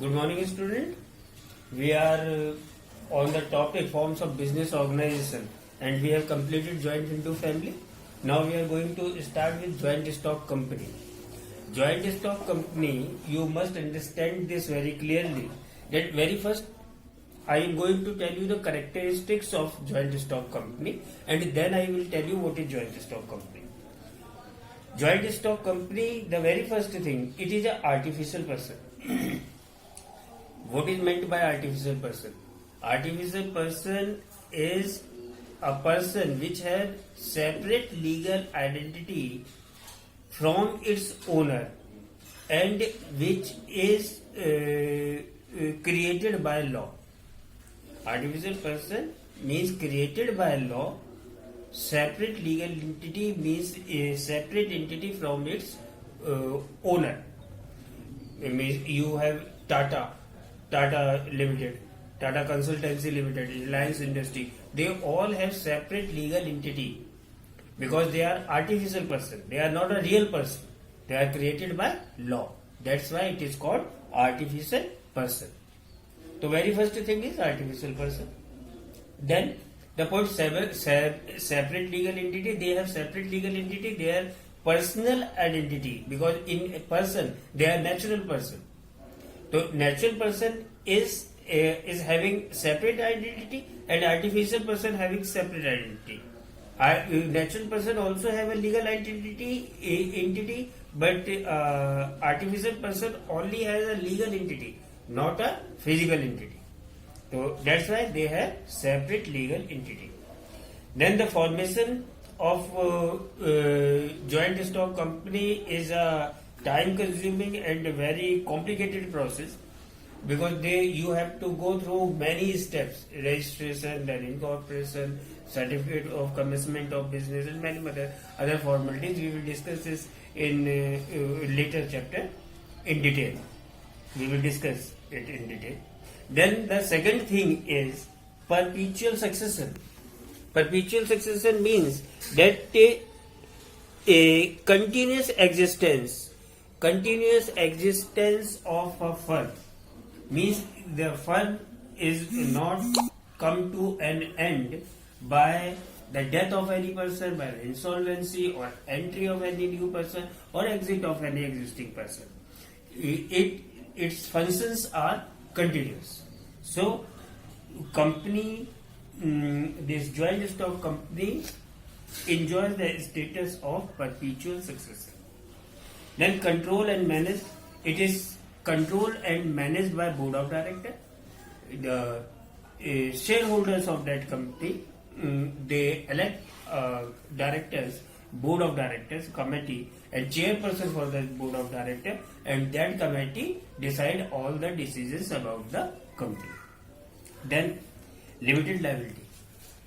Good morning, student. We are on the topic forms of business organization, and we have completed joint into family. Now we are going to start with joint stock company. Joint stock company, you must understand this very clearly. That very first, I am going to tell you the characteristics of joint stock company, and then I will tell you what is joint stock company. Joint stock company, the very first thing, it is an artificial person. What is meant by artificial person? Artificial person is a person which has separate legal identity from its owner and which is created by law. Artificial person means created by law. Separate legal entity means a separate entity from its owner. It means you have Tata Limited, Tata Consultancy Limited, Reliance Industry. They all have separate legal entity because they are artificial person. They are not a real person. They are created by law. That's why it is called artificial person. The very first thing is artificial person. Then the point separate legal entity. They have separate legal entity. They are personal identity because in a person they are natural person. So natural person is having separate identity and artificial person having separate identity. Natural person also have a legal entity, but artificial person only has a legal entity, not a physical entity. So that's why they have separate legal entity. Then the formation of joint stock company is a time-consuming and very complicated process because you have to go through many steps: registration, then incorporation, certificate of commencement of business, and many other formalities. We will discuss this in later chapter in detail. We will discuss it in detail. Then the second thing is perpetual succession. Perpetual succession means that a continuous existence of a firm means the firm is not come to an end by the death of any person, by insolvency or entry of any new person or exit of any existing person. Its functions are continuous. So company, this joint stock company enjoys the status of perpetual succession. Then control and manage. It is controlled and managed by board of directors. The shareholders of that company, they elect directors, board of directors, committee, and chairperson for the board of directors, and that committee decide all the decisions about the company. Then limited liability.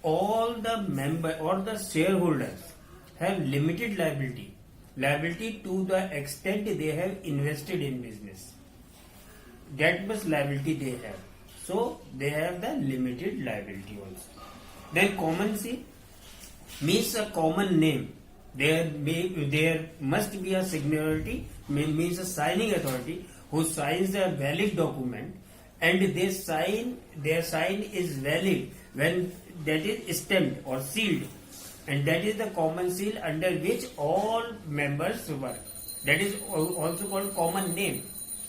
All the shareholders have limited liability to the extent they have invested in business. That much liability they have. So they have the limited liability also. Then common seal means a common name. There must be a signatory, means a signing authority who signs a valid document, and their sign is valid when that is stamped or sealed, and that is the common seal under which all members work. That is also called common name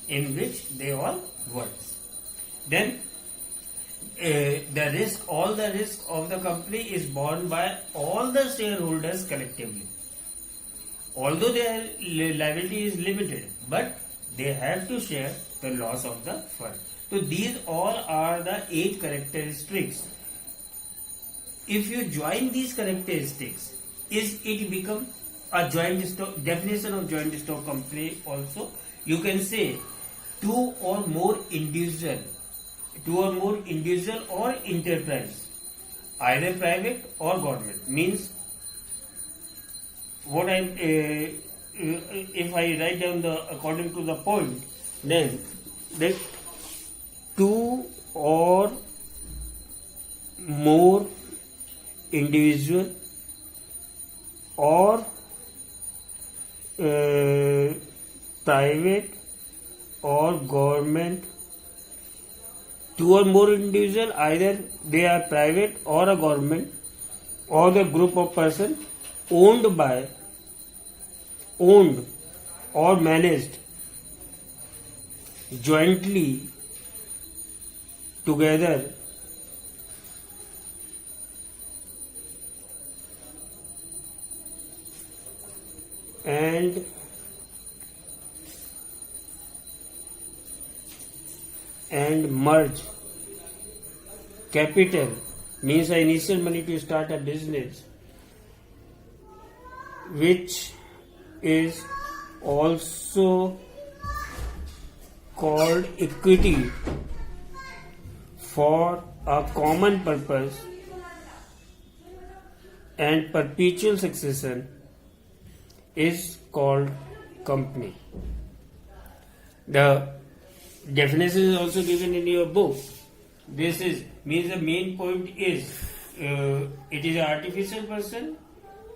in which they all work. Then all the risk of the company is borne by all the shareholders collectively. Although their liability is limited, but they have to share the loss of the firm. So these all are the 8 characteristics. If you join these characteristics, it become a joint stock definition of joint stock company. Also, you can say two or more individual or enterprise, either private or government. Means what if I write down according to the point, then that two or more individual or private or government two or more individual, either they are private or a government, or the group of person owned or managed jointly together and merge capital, means the initial money to start a business, which is also called equity, for a common purpose and perpetual succession, is called company. The definition is also given in your book. This is means the main point is it is an artificial person,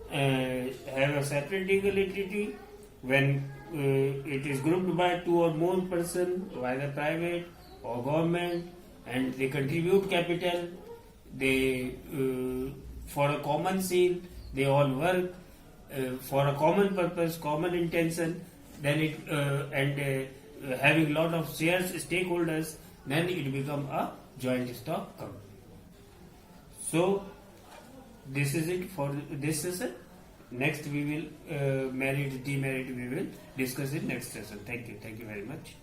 have a separate legal entity when it is grouped by two or more person, either private or government, and they contribute capital. They for a common seal, they all work for a common purpose, common intention. Then it having lot of shares, stakeholders, then it become a joint stock company. So this is it for this session. Next we will merit, demerit we will discuss in next session. Thank you very much.